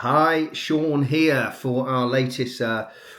Hi, Sean here for our latest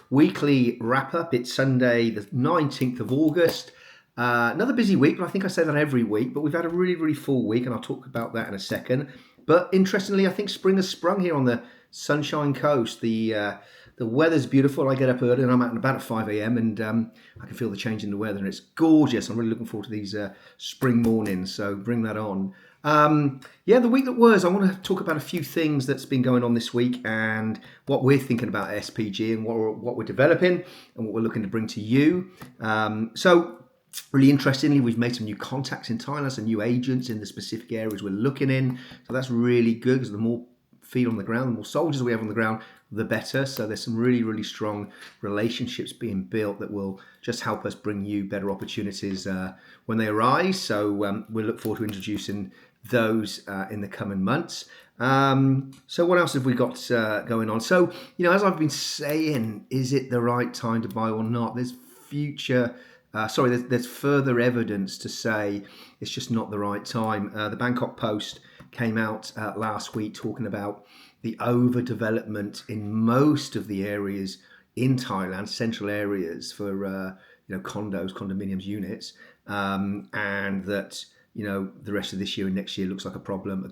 weekly wrap up. It's Sunday, the 19th of August. Another busy week, but I think I say that every week. But we've had a really full week, and I'll talk about that in a second. But interestingly, I think spring has sprung here on the Sunshine Coast. The weather's beautiful. I get up early and I'm out and about at 5 a.m. and I can feel the change in the weather, and it's gorgeous. I'm really looking forward to these spring mornings. So bring that on. The week that was, I want to talk about a few things that's been going on this week and what we're thinking about at SPG and what we're developing and what we're looking to bring to you. Really interestingly, we've made some new contacts in Thailand, some new agents in the specific areas we're looking in. So that's really good, because the more feet on the ground, the more soldiers we have on the ground, the better. So there's some really strong relationships being built that will just help us bring you better opportunities when they arise. So we look forward to introducing those in the coming months. So what else have we got going on? So, as I've been saying, is it the right time to buy or not? There's further evidence to say it's just not the right time. The Bangkok Post came out last week talking about the overdevelopment in most of the areas in Thailand, central areas for condos, condominiums, units, and that the rest of this year and next year looks like a problem, a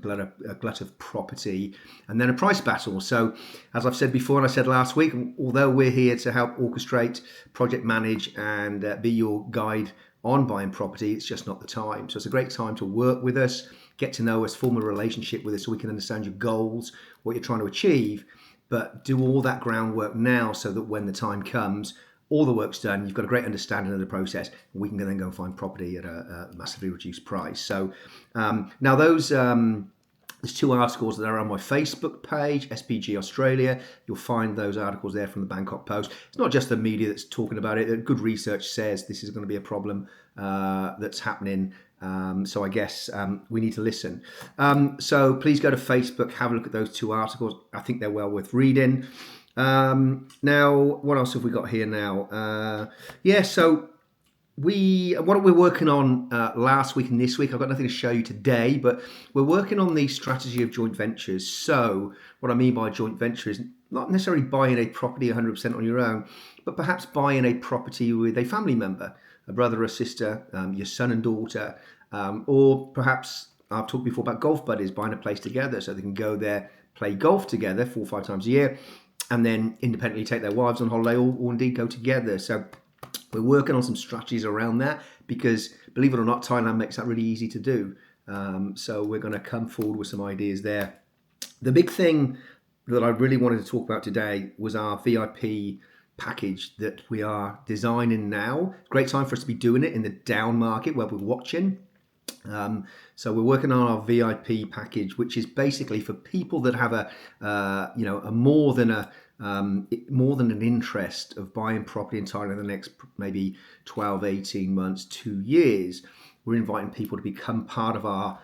glut of property, and then a price battle. So, as I've said before, and I said last week, although we're here to help orchestrate, project manage, and be your guide on buying property, it's just not the time. So it's a great time to work with us, get to know us, form a relationship with us so we can understand your goals, what you're trying to achieve, but do all that groundwork now so that when the time comes, all the work's done, you've got a great understanding of the process, and we can then go and find property at a massively reduced price. So now there's two articles that are on my Facebook page, SPG Australia. You'll find those articles there from the Bangkok Post. It's not just the media that's talking about it. Good research says this is going to be a problem that's happening. So I guess we need to listen. So please go to Facebook, have a look at those two articles. I think they're well worth reading. Now, what else have we got here now? So what we're working on last week and this week, I've got nothing to show you today, but we're working on the strategy of joint ventures. So what I mean by joint venture is not necessarily buying a property 100% on your own, but perhaps buying a property with a family member, a brother or sister, your son and daughter, or perhaps I've talked before about golf buddies, buying a place together so they can go there, play golf together 4 or 5 times a year, and then independently take their wives on holiday or indeed go together. So we're working on some strategies around that because, believe it or not, Thailand makes that really easy to do. So we're going to come forward with some ideas there. The big thing that I really wanted to talk about today was our VIP package that we are designing now. Great time for us to be doing it in the down market where we're watching. So we're working on our VIP package, which is basically for people that have a more than an interest of buying property in Thailand in the next maybe 12, 18 months, 2 years. We're inviting people to become part of our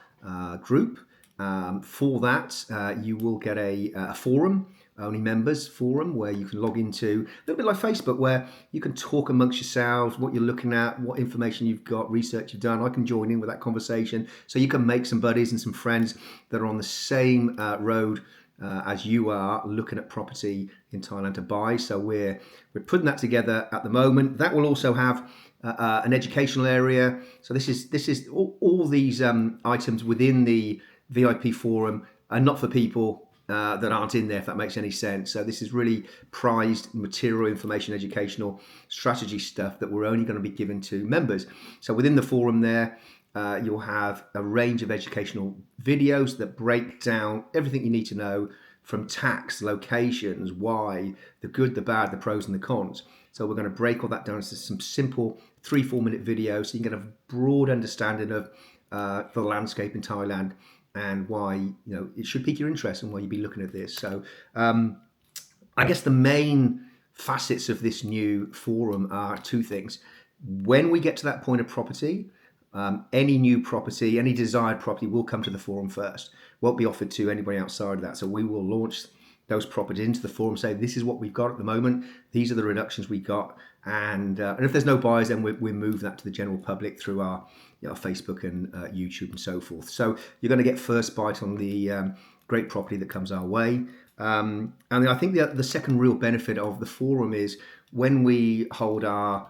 group. For that, you will get a forum, only members forum, where you can log into, a little bit like Facebook, where you can talk amongst yourselves, what you're looking at, what information you've got, research you've done. I can join in with that conversation. So you can make some buddies and some friends that are on the same road as you are, looking at property in Thailand to buy. So we're putting that together at the moment. That will also have an educational area. So this is all these items within the VIP forum are not for people that aren't in there, if that makes any sense. So this is really prized material, information, educational strategy stuff that we're only going to be given to members. So within the forum there, you'll have a range of educational videos that break down everything you need to know, from tax, locations, why, the good, the bad, the pros and the cons. So we're going to break all that down into some simple 3-4 minute videos so you can get a broad understanding of the landscape in Thailand and why it should pique your interest and why you'd be looking at this. So I guess the main facets of this new forum are 2 things. When we get to that point of property, any new property, any desired property will come to the forum first. Won't be offered to anybody outside of that. So we will launch those properties into the forum, say this is what we've got at the moment, these are the reductions we got, and if there's no buyers, then we move that to the general public through our Facebook and YouTube and so forth. So you're going to get first bite on the great property that comes our way. And I think the second real benefit of the forum is when we hold our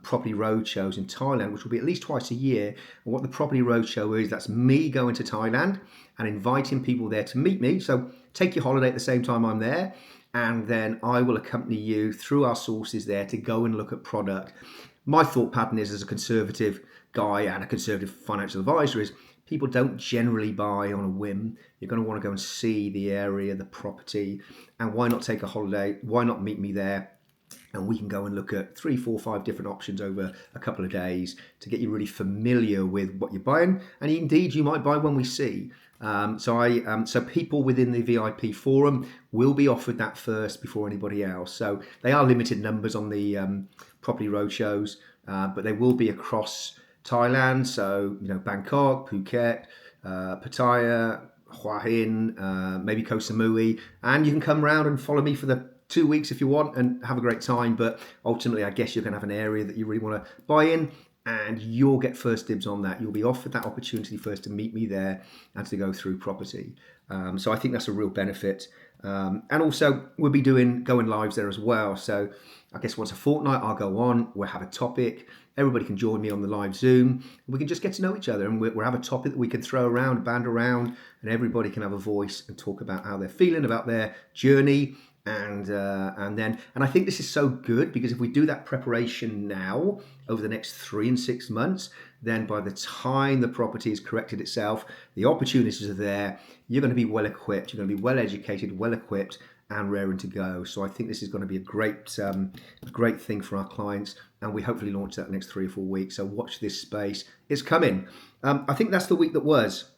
property roadshows in Thailand, which will be at least twice a year. And what the property roadshow is, that's me going to Thailand and inviting people there to meet me. So take your holiday at the same time I'm there, and then I will accompany you through our sources there to go and look at product. My thought pattern is, as a conservative guy and a conservative financial advisor, is people don't generally buy on a whim. You're going to want to go and see the area, the property, and why not take a holiday? Why not meet me there? And we can go and look at 3, 4, 5 different options over a couple of days to get you really familiar with what you're buying. And indeed, you might buy one we see. So people within the VIP forum will be offered that first before anybody else. So they are limited numbers on the property roadshows, but they will be across Thailand. So, Bangkok, Phuket, Pattaya, Hua Hin, maybe Koh Samui, and you can come around and follow me for the 2 weeks if you want and have a great time. But ultimately, I guess you're going to have an area that you really want to buy in, and you'll get first dibs on that. You'll be offered that opportunity first to meet me there and to go through property. So I think that's a real benefit. And also, we'll be going lives there as well. So I guess once a fortnight, I'll go on. We'll have a topic. Everybody can join me on the live Zoom. We can just get to know each other, and we'll have a topic that we can throw around, band around, and everybody can have a voice and talk about how they're feeling about their journey. And I think this is so good, because if we do that preparation now over the next 3 and 6 months, then by the time the property has corrected itself, the opportunities are there. You're going to be well equipped. You're going to be well educated, well equipped, and raring to go. So I think this is going to be a great thing for our clients, and we hopefully launch that in the next 3 or 4 weeks. So watch this space. It's coming. I think that's the week that was.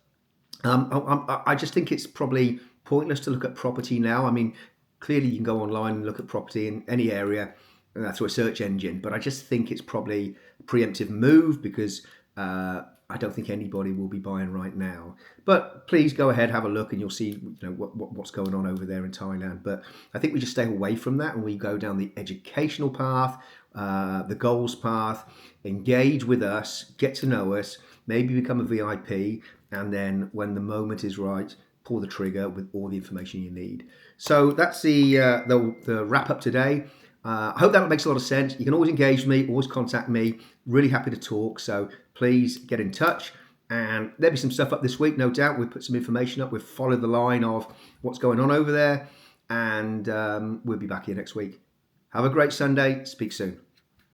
I just think it's probably pointless to look at property now. I mean, clearly you can go online and look at property in any area through a search engine, but I just think it's probably a preemptive move, because I don't think anybody will be buying right now. But please go ahead, have a look, and you'll see what's going on over there in Thailand. But I think we just stay away from that, and we go down the educational path, the goals path, engage with us, get to know us, maybe become a VIP, and then when the moment is right, pull the trigger with all the information you need. So that's the wrap up today. I hope that makes a lot of sense. You can always engage with me, always contact me. Really happy to talk. So please get in touch. And there'll be some stuff up this week, no doubt. We'll put some information up. We'll follow the line of what's going on over there. And we'll be back here next week. Have a great Sunday. Speak soon.